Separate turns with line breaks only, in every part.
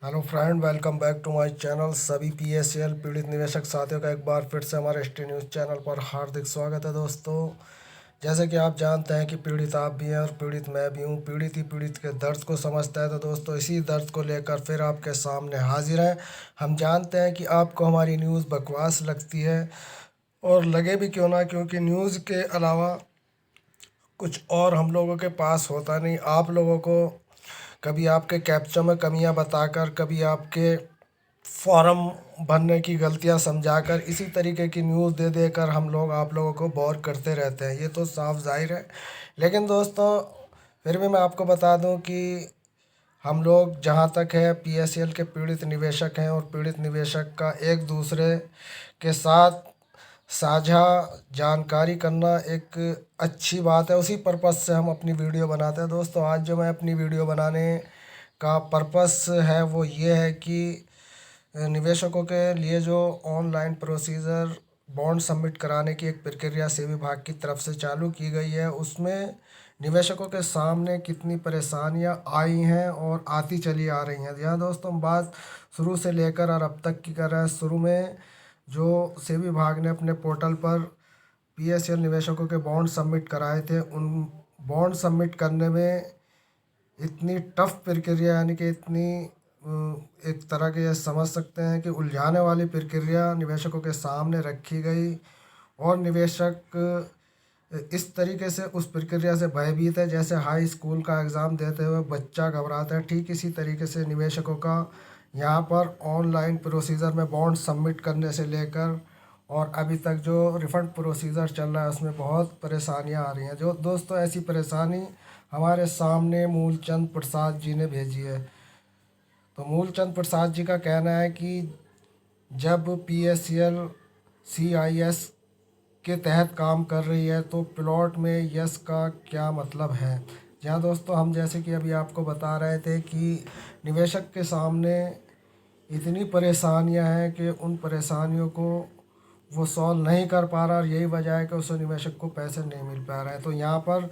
Hello friend, welcome back to my channel. सभी PSL पीड़ित निवेशक साथियों का एक बार फिर से हमारे एसटी न्यूज़ चैनल पर हार्दिक स्वागत है। दोस्तों, जैसे कि आप जानते हैं कि पीड़ित आप भी हैं और पीड़ित मैं भी हूँ। पीड़ित ही पीड़ित के दर्द को समझता है। तो दोस्तों, इसी दर्द को लेकर फिर आपके सामने हाजिर हैं। हम जानते हैं कि आपको हमारी न्यूज़ बकवास लगती है, और लगे भी क्यों ना, क्योंकि न्यूज़ के अलावा कुछ और हम लोगों के पास होता नहीं। आप लोगों को कभी आपके कैप्चा में कमियां बताकर, कभी आपके फॉर्म भरने की गलतियां समझाकर, इसी तरीके की न्यूज़ दे देकर हम लोग आप लोगों को बोर करते रहते हैं। ये तो साफ जाहिर है। लेकिन दोस्तों, फिर भी मैं आपको बता दूं कि हम लोग जहां तक है पीएसएल के पीड़ित निवेशक हैं, और पीड़ित निवेशक का एक दूसरे के साथ साझा जानकारी करना एक अच्छी बात है। उसी पर्पस से हम अपनी वीडियो बनाते हैं। दोस्तों, आज जो मैं अपनी वीडियो बनाने का पर्पस है वो ये है कि निवेशकों के लिए जो ऑनलाइन प्रोसीजर बॉन्ड सबमिट कराने की एक प्रक्रिया सेबी विभाग की तरफ से चालू की गई है, उसमें निवेशकों के सामने कितनी परेशानियां आई हैं और आती चली आ रही हैं। यहाँ दोस्तों, हम बात शुरू से लेकर और अब तक की कर रहे हैं। शुरू में जो सेबी विभाग ने अपने पोर्टल पर पीएसएल निवेशकों के बॉन्ड सबमिट कराए थे, उन बॉन्ड सबमिट करने में इतनी टफ प्रक्रिया, यानी कि इतनी एक तरह के ये समझ सकते हैं कि उलझाने वाली प्रक्रिया निवेशकों के सामने रखी गई। और निवेशक इस तरीके से उस प्रक्रिया से भयभीत है जैसे हाई स्कूल का एग्ज़ाम देते हुए बच्चा घबराता है। ठीक इसी तरीके से निवेशकों का यहाँ पर ऑनलाइन प्रोसीजर में बॉन्ड सबमिट करने से लेकर और अभी तक जो रिफ़ंड प्रोसीजर चल रहा है उसमें बहुत परेशानियाँ आ रही हैं। जो दोस्तों, ऐसी परेशानी हमारे सामने मूलचंद प्रसाद जी ने भेजी है। तो मूलचंद प्रसाद जी का कहना है कि जब पीएसएल सीआईएस के तहत काम कर रही है तो प्लॉट में यस का क्या मतलब है। जहाँ दोस्तों, हम जैसे कि अभी आपको बता रहे थे कि निवेशक के सामने इतनी परेशानियां हैं कि उन परेशानियों को वो सॉल्व नहीं कर पा रहा, और यही वजह है कि उस निवेशक को पैसे नहीं मिल पा रहे हैं। तो यहाँ पर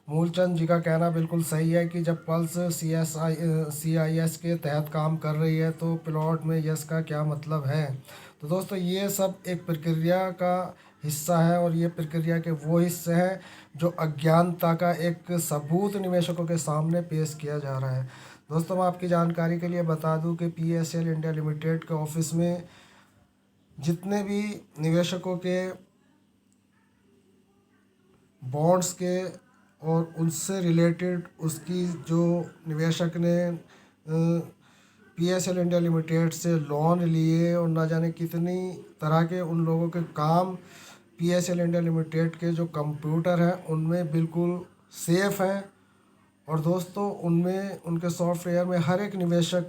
मूलचंद जी का कहना बिल्कुल सही है कि जब पल्स सीआईएस के तहत काम कर रही है तो प्लॉट में यस का क्या मतलब है। तो दोस्तों, ये सब एक प्रक्रिया का हिस्सा है, और ये प्रक्रिया के वो हिस्से हैं जो अज्ञानता का एक सबूत निवेशकों के सामने पेश किया जा रहा है। दोस्तों, मैं आपकी जानकारी के लिए बता दूं कि पीएसएल इंडिया लिमिटेड के ऑफिस में जितने भी निवेशकों के बॉन्ड्स के और उनसे रिलेटेड उसकी जो निवेशक ने पीएसएल इंडिया लिमिटेड से लोन लिए, और ना जाने कितनी तरह के उन लोगों के काम पीएसएल इंडिया लिमिटेड के जो कंप्यूटर हैं उनमें बिल्कुल सेफ़ हैं। और दोस्तों, उनमें उनके सॉफ्टवेयर में हर एक निवेशक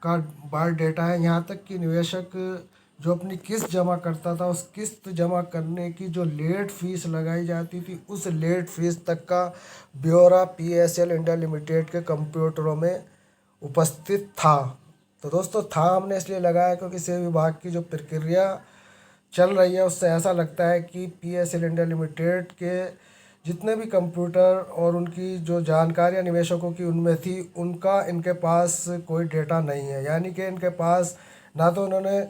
का बार डेटा है। यहाँ तक कि निवेशक जो अपनी किस्त जमा करता था, उस किस्त जमा करने की जो लेट फीस लगाई जाती थी, उस लेट फीस तक का ब्यौरा पीएसएल इंडिया लिमिटेड के कंप्यूटरों में उपस्थित था। तो दोस्तों, था हमने इसलिए लगाया क्योंकि सेवा विभाग की जो प्रक्रिया चल रही है उससे ऐसा लगता है कि पीएसएल इंडिया लिमिटेड के जितने भी कंप्यूटर और उनकी जो जानकारियां निवेशकों की उनमें थी, उनका इनके पास कोई डेटा नहीं है। यानी कि इनके पास ना तो उन्होंने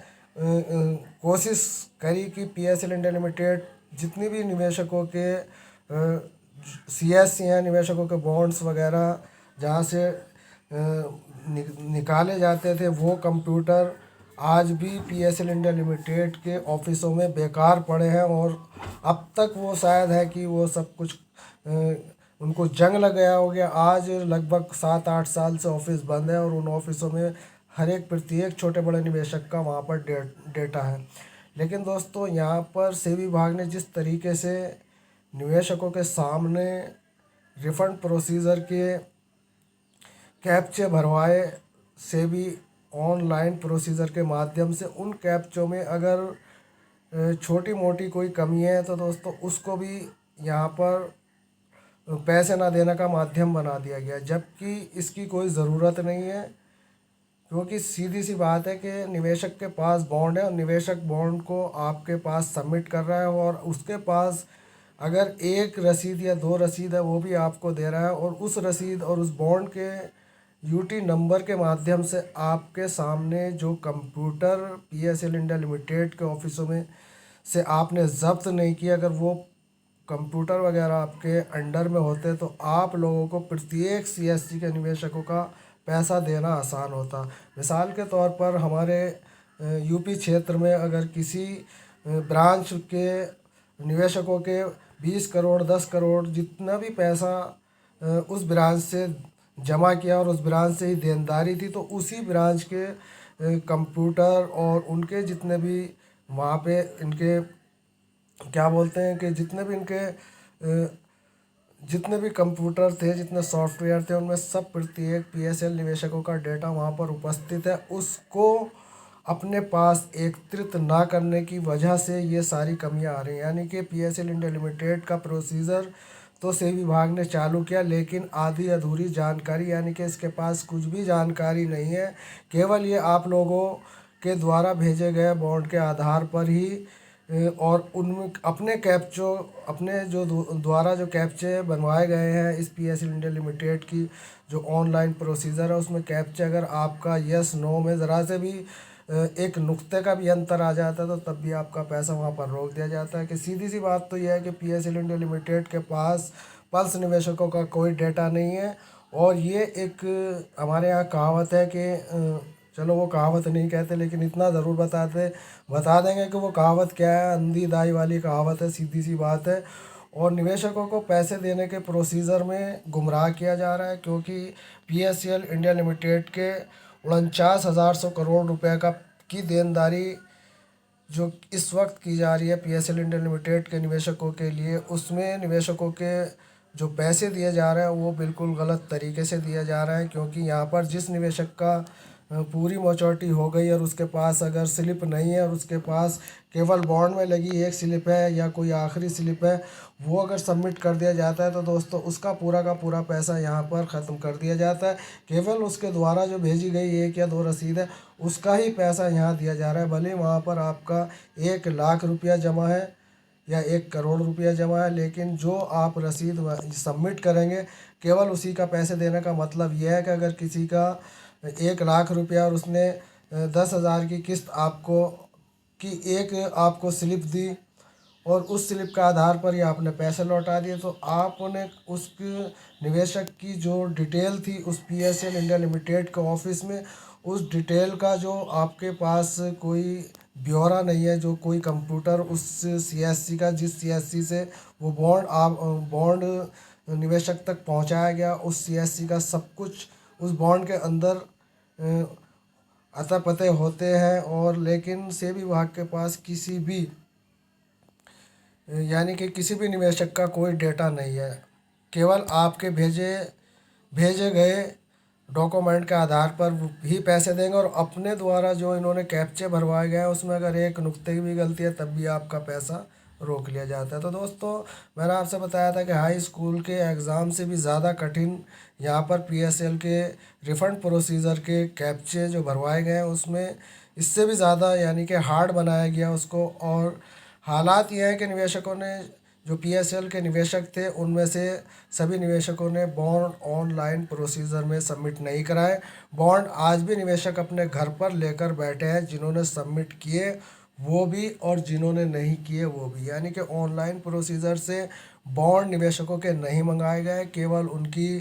कोशिश करी कि पीएसएल इंडिया लिमिटेड जितनी भी निवेशकों के सीएससी हैं, निवेशकों के बॉन्ड्स वगैरह जहाँ से निकाले जाते थे, वो कंप्यूटर आज भी पीएसएल इंडिया लिमिटेड के ऑफिसों में बेकार पड़े हैं। और अब तक वो शायद है कि वो सब कुछ उनको जंग लग गया हो गया। आज लगभग 7-8 साल से ऑफिस बंद है, और उन ऑफिसों में हर एक प्रत्येक छोटे बड़े निवेशक का वहाँ पर डेटा है। लेकिन दोस्तों, यहाँ पर सेबी विभाग ने जिस तरीके से निवेशकों के सामने रिफंड प्रोसीजर के कैप्चे भरवाए, सेबी ऑनलाइन प्रोसीजर के माध्यम से, उन कैप्चों में अगर छोटी मोटी कोई कमी है तो दोस्तों उसको भी यहाँ पर पैसे ना देने का माध्यम बना दिया गया, जबकि इसकी कोई ज़रूरत नहीं है। क्योंकि सीधी सी बात है कि निवेशक के पास बॉन्ड है, और निवेशक बॉन्ड को आपके पास सबमिट कर रहा है, और उसके पास अगर एक रसीद या दो रसीद है वो भी आपको दे रहा है, और उस रसीद और उस बॉन्ड के यूटी नंबर के माध्यम से आपके सामने जो कंप्यूटर पीएसएल इंडिया लिमिटेड के ऑफिसों में से आपने जब्त नहीं किया, अगर वो कंप्यूटर वगैरह आपके अंडर में होते तो आप लोगों को प्रत्येक सीएससी के निवेशकों का पैसा देना आसान होता। मिसाल के तौर पर हमारे यूपी क्षेत्र में अगर किसी ब्रांच के निवेशकों के 20 करोड़ 10 करोड़ जितना भी पैसा उस ब्रांच से जमा किया और उस ब्रांच से ही देनदारी थी, तो उसी ब्रांच के कंप्यूटर और उनके जितने भी वहाँ पे इनके क्या बोलते हैं कि जितने भी कंप्यूटर थे, जितने सॉफ्टवेयर थे, उनमें सब प्रत्येक पीएसएल निवेशकों का डेटा वहाँ पर उपस्थित है। उसको अपने पास एकत्रित ना करने की वजह से ये सारी कमियां आ रही हैं। यानी कि पीएसएल इंडिया लिमिटेड का प्रोसीजर तो सेबी विभाग ने चालू किया, लेकिन आधी अधूरी जानकारी, यानी कि इसके पास कुछ भी जानकारी नहीं है। केवल ये आप लोगों के द्वारा भेजे गए बॉन्ड के आधार पर ही और उनमें अपने जो द्वारा जो कैप्चे बनवाए गए हैं इस पीएसएल इंडिया लिमिटेड की जो ऑनलाइन प्रोसीजर है, उसमें कैप्चे अगर आपका यस नो में ज़रा से भी एक नुक्ते का भी अंतर आ जाता है तो तब भी आपका पैसा वहाँ पर रोक दिया जाता है। कि सीधी सी बात तो यह है कि पीएसएल इंडिया लिमिटेड के पास पल्स निवेशकों का कोई डेटा नहीं है। और ये एक हमारे यहाँ कहावत है कि चलो वो कहावत नहीं कहते, लेकिन इतना ज़रूर बता देंगे कि वो कहावत क्या है। अंधी दाई वाली कहावत है, सीधी सी बात है। और निवेशकों को पैसे देने के प्रोसीजर में गुमराह किया जा रहा है, क्योंकि पीएसएल इंडिया लिमिटेड के 49,100 करोड़ रुपए की देनदारी जो इस वक्त की जा रही है पीएसएल इंडिया लिमिटेड के निवेशकों के लिए, उसमें निवेशकों के जो पैसे दिए जा रहे हैं वो बिल्कुल गलत तरीके से दिया जा रहा है। क्योंकि यहाँ पर जिस निवेशक का पूरी मैच्योरिटी हो गई और उसके पास अगर स्लिप नहीं है और उसके पास केवल बॉन्ड में लगी एक स्लिप है या कोई आखिरी स्लिप है, वो अगर सबमिट कर दिया जाता है तो दोस्तों उसका पूरा का पूरा पैसा यहाँ पर ख़त्म कर दिया जाता है। केवल उसके द्वारा जो भेजी गई 1 या 2 रसीद है उसका ही पैसा यहाँ दिया जा रहा है। भले वहाँ पर आपका 1 लाख रुपया जमा है या 1 करोड़ रुपया जमा है, लेकिन जो आप रसीद सबमिट करेंगे केवल उसी का पैसे देने का मतलब यह है कि अगर किसी का 1 लाख रुपया और उसने 10,000 की किस्त आपको स्लिप दी और उस स्लिप का आधार पर ही आपने पैसे लौटा दिए, तो आपने उस निवेशक की जो डिटेल थी उस पीएसएल इंडिया लिमिटेड के ऑफिस में, उस डिटेल का जो आपके पास कोई ब्यौरा नहीं है, जो कोई कंप्यूटर उस सीएससी का जिस सीएससी से वो बॉन्ड निवेशक तक पहुंचाया गया, उस सीएससी का सब कुछ उस बॉन्ड के अंदर अता पते होते हैं। और लेकिन सेबी विभाग के पास किसी भी यानी कि किसी भी निवेशक का कोई डेटा नहीं है। केवल आपके भेजे गए डॉक्यूमेंट के आधार पर ही पैसे देंगे और अपने द्वारा जो इन्होंने कैप्चे भरवाए गए हैं उसमें अगर एक नुक्ते की भी गलती है तब भी आपका पैसा रोक लिया जाता है। तो दोस्तों मैंने आपसे बताया था कि हाई स्कूल के एग्ज़ाम से भी ज़्यादा कठिन यहाँ पर पीएसएल के रिफ़ंड प्रोसीजर के कैप्चे जो भरवाए गए हैं उसमें इससे भी ज़्यादा यानी कि हार्ड बनाया गया उसको। और हालात ये है कि निवेशकों ने जो पीएसएल के निवेशक थे उनमें से सभी निवेशकों ने बॉन्ड ऑनलाइन प्रोसीजर में सबमिट नहीं कराए। बॉन्ड आज भी निवेशक अपने घर पर लेकर बैठे हैं, जिन्होंने सबमिट किए वो भी और जिन्होंने नहीं किए वो भी। यानी कि ऑनलाइन प्रोसीजर से बॉन्ड निवेशकों के नहीं मंगाए गए, केवल उनकी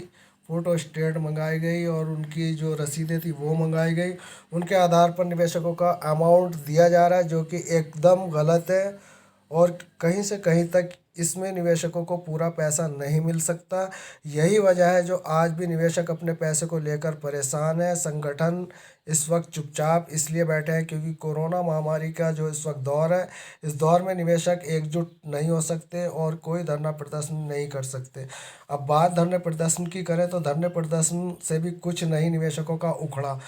फ़ोटो स्टेट मंगाई गई और उनकी जो रसीदें थी वो मंगाई गई। उनके आधार पर निवेशकों का अमाउंट दिया जा रहा है, जो कि एकदम गलत है। और कहीं से कहीं तक इसमें निवेशकों को पूरा पैसा नहीं मिल सकता। यही वजह है जो आज भी निवेशक अपने पैसे को लेकर परेशान है। संगठन इस वक्त चुपचाप इसलिए बैठे हैं क्योंकि कोरोना महामारी का जो इस वक्त दौर है, इस दौर में निवेशक एकजुट नहीं हो सकते और कोई धरना प्रदर्शन नहीं कर सकते। अब बात धरने प्रदर्शन की करें तो धरने प्रदर्शन से भी कुछ नहीं निवेशकों का उखड़ा,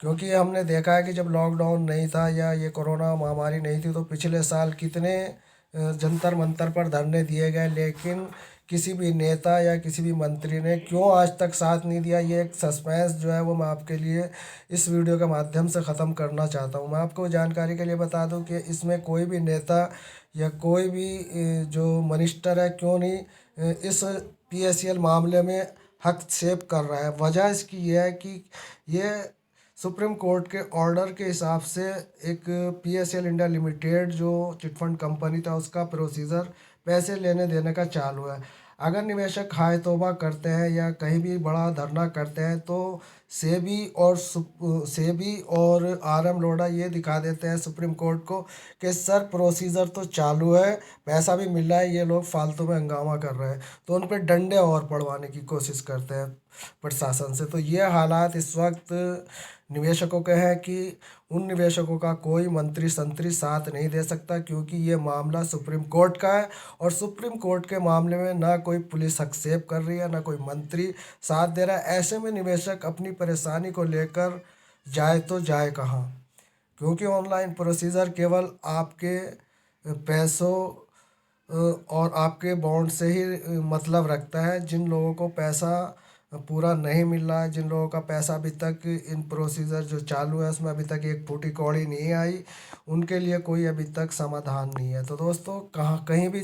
क्योंकि हमने देखा है कि जब लॉकडाउन नहीं था या ये कोरोना महामारी नहीं थी तो पिछले साल कितने जंतर मंतर पर धरने दिए गए, लेकिन किसी भी नेता या किसी भी मंत्री ने क्यों आज तक साथ नहीं दिया। ये एक सस्पेंस जो है वो मैं आपके लिए इस वीडियो के माध्यम से ख़त्म करना चाहता हूँ। मैं आपको जानकारी के लिए बता दूँ कि इसमें कोई भी नेता या कोई भी जो मिनिस्टर है क्यों नहीं इस पीएसएल मामले में हस्तक्षेप कर रहा है। वजह इसकी ये है कि ये सुप्रीम कोर्ट के ऑर्डर के हिसाब से एक पीएसएल इंडिया लिमिटेड जो चिटफंड कंपनी था उसका प्रोसीजर पैसे लेने देने का चालू है। अगर निवेशक हाय तौबा करते हैं या कहीं भी बड़ा धरना करते हैं तो सेबी और आरएम लोढ़ा ये दिखा देते हैं सुप्रीम कोर्ट को कि सर प्रोसीजर तो चालू है, पैसा भी मिल रहा है, ये लोग फालतू में हंगामा कर रहे हैं। तो उन पर डंडे और पड़वाने की कोशिश करते हैं प्रशासन से। तो ये हालात इस वक्त निवेशकों के हैं कि उन निवेशकों का कोई मंत्री संतरी साथ नहीं दे सकता, क्योंकि ये मामला सुप्रीम कोर्ट का है और सुप्रीम कोर्ट के मामले में ना कोई पुलिस हस्तक्षेप कर रही है, ना कोई मंत्री साथ दे रहा है। ऐसे में निवेशक अपनी परेशानी को लेकर जाए तो जाए कहाँ, क्योंकि ऑनलाइन प्रोसीजर केवल आपके पैसों और आपके बॉन्ड से ही मतलब रखता है। जिन लोगों को पैसा पूरा नहीं मिल रहा है, जिन लोगों का पैसा अभी तक इन प्रोसीजर जो चालू है उसमें अभी तक एक फूटी कौड़ी नहीं आई, उनके लिए कोई अभी तक समाधान नहीं है। तो दोस्तों कहाँ कहीं भी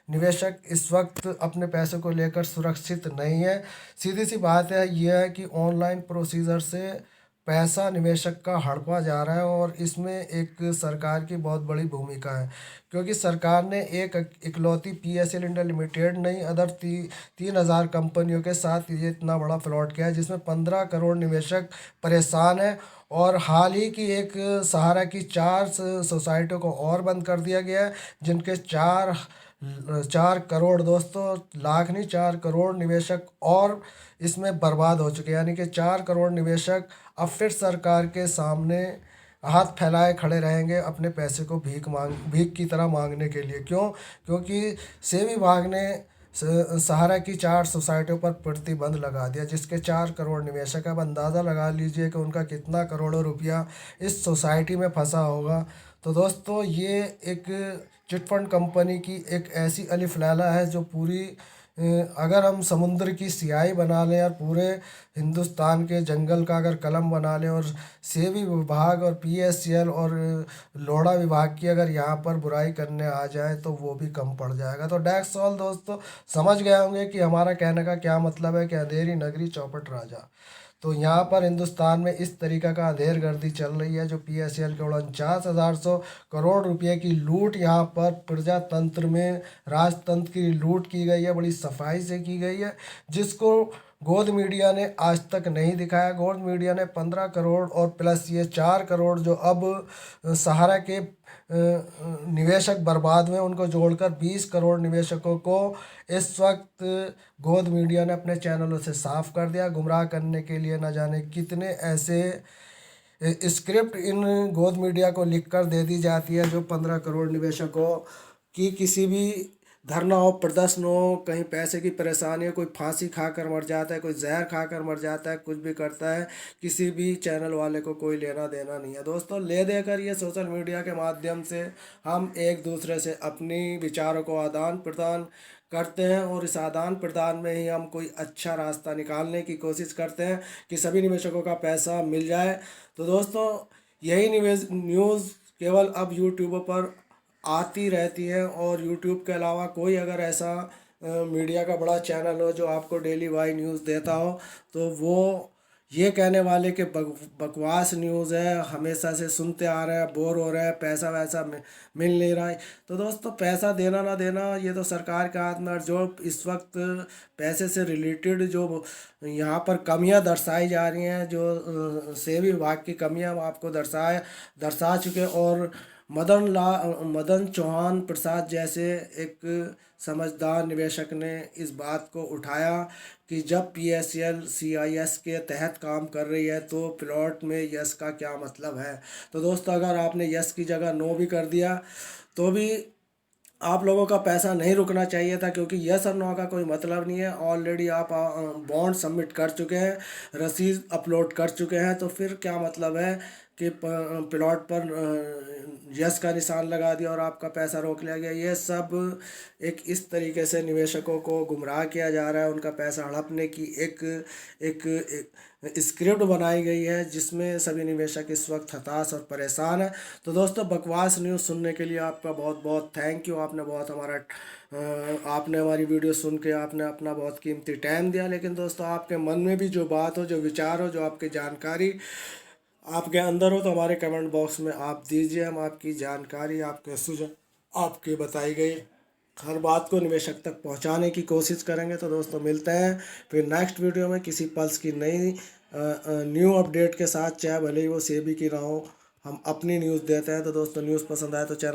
निवेशक इस वक्त अपने पैसे को लेकर सुरक्षित नहीं है। सीधी सी बात है यह है कि ऑनलाइन प्रोसीजर से पैसा निवेशक का हड़पा जा रहा है और इसमें एक सरकार की बहुत बड़ी भूमिका है, क्योंकि सरकार ने एक इकलौती पीएसएल इंडिया लिमिटेड नहीं अदर 3,000 कंपनियों के साथ ये इतना बड़ा फ्रॉड किया है, जिसमें 15 करोड़ निवेशक परेशान हैं। और हाल ही की एक सहारा की 4 सोसाइटियों को और बंद कर दिया गया है, जिनके 4 करोड़ दोस्तों, लाख नहीं 4 करोड़ निवेशक और इसमें बर्बाद हो चुके हैं। यानी कि 4 करोड़ निवेशक अब फिर सरकार के सामने हाथ फैलाए खड़े रहेंगे अपने पैसे को भीख की तरह मांगने के लिए। क्यों? क्योंकि सेबी विभाग ने सहारा की 4 सोसाइटियों पर प्रतिबंध लगा दिया, जिसके 4 करोड़ निवेशक। अब अंदाज़ा लगा लीजिए कि उनका कितना करोड़ों रुपया इस सोसाइटी में फंसा होगा। तो दोस्तों ये एक चिटफंड कंपनी की एक ऐसी अलिफ लैला है जो पूरी अगर हम समुद्र की स्याही बना लें और पूरे हिंदुस्तान के जंगल का अगर कलम बना लें और सेबी विभाग और पीएसएल और लोढ़ा विभाग की अगर यहाँ पर बुराई करने आ जाए तो वो भी कम पड़ जाएगा। तो डेट्स ऑल दोस्तों, समझ गए होंगे कि हमारा कहने का क्या मतलब है कि अंधेरी नगरी चौपट राजा। तो यहाँ पर हिंदुस्तान में इस तरीक़ा का अंधेर गर्दी चल रही है जो पीएसएल के 49,100 करोड़ रुपए की लूट यहाँ पर प्रजातंत्र में राजतंत्र की लूट की गई है, बड़ी सफाई से की गई है, जिसको गोद मीडिया ने आज तक नहीं दिखाया। गोद मीडिया ने 15 करोड़ और प्लस ये 4 करोड़ जो अब सहारा के निवेशक बर्बाद हुए उनको जोड़कर 20 करोड़ निवेशकों को इस वक्त गोद मीडिया ने अपने चैनलों से साफ कर दिया, गुमराह करने के लिए न जाने कितने ऐसे स्क्रिप्ट इन गोद मीडिया को लिख कर दे दी जाती है जो 15 करोड़ निवेशकों की किसी भी धरना हो, प्रदर्शन हो, कहीं पैसे की परेशानी हो, कोई फांसी खाकर मर जाता है, कोई जहर खाकर मर जाता है, कुछ भी करता है, किसी भी चैनल वाले को कोई लेना देना नहीं है। दोस्तों ले देकर ये सोशल मीडिया के माध्यम से हम एक दूसरे से अपनी विचारों को आदान प्रदान करते हैं और इस आदान प्रदान में ही हम कोई अच्छा रास्ता निकालने की कोशिश करते हैं कि सभी निवेशकों का पैसा मिल जाए। तो दोस्तों यही न्यूज़ केवल अब यूट्यूब पर आती रहती है और यूट्यूब के अलावा कोई अगर ऐसा मीडिया का बड़ा चैनल हो जो आपको डेली वाई न्यूज़ देता हो तो वो ये कहने वाले कि बकवास न्यूज़ है, हमेशा से सुनते आ रहे हैं, बोर हो रहे हैं, पैसा वैसा मिल नहीं रहा है। तो दोस्तों पैसा देना ना देना ये तो सरकार के हाथ में। और जो इस वक्त पैसे से रिलेटेड जो यहाँ पर कमियां दर्शाई जा रही हैं, जो सेबी विभाग की कमियां आपको दर्शा चुके, और मदन चौहान प्रसाद जैसे एक समझदार निवेशक ने इस बात को उठाया कि जब पीएसएल सीआईएस के तहत काम कर रही है तो प्लॉट में यस का क्या मतलब है। तो दोस्तों अगर आपने यस की जगह नो भी कर दिया तो भी आप लोगों का पैसा नहीं रुकना चाहिए था, क्योंकि यस और नो का कोई मतलब नहीं है। ऑलरेडी आप बॉन्ड सबमिट कर चुके हैं, रसीद अपलोड कर चुके हैं, तो फिर क्या मतलब है के प्लॉट पर यस का निशान लगा दिया और आपका पैसा रोक लिया गया। ये सब एक इस तरीके से निवेशकों को गुमराह किया जा रहा है, उनका पैसा हड़पने की एक स्क्रिप्ट बनाई गई है, जिसमें सभी निवेशक इस वक्त हताश और परेशान है। तो दोस्तों, बकवास न्यूज़ सुनने के लिए आपका बहुत बहुत थैंक यू। आपने हमारी वीडियो सुन के आपने अपना बहुत कीमती टाइम दिया। लेकिन दोस्तों, आपके मन में भी जो बात हो, जो विचार हो, जो आपकी जानकारी आपके अंदर हो, तो हमारे कमेंट बॉक्स में आप दीजिए। हम आपकी जानकारी, आपके सुझाव, आपकी बताई गई हर बात को निवेशक तक पहुंचाने की कोशिश करेंगे। तो दोस्तों, मिलते हैं फिर नेक्स्ट वीडियो में किसी पल्स की नई न्यू अपडेट के साथ, चाहे भले ही वो सेबी की ना हो, हम अपनी न्यूज़ देते हैं। तो दोस्तों, न्यूज़ पसंद आए तो चैनल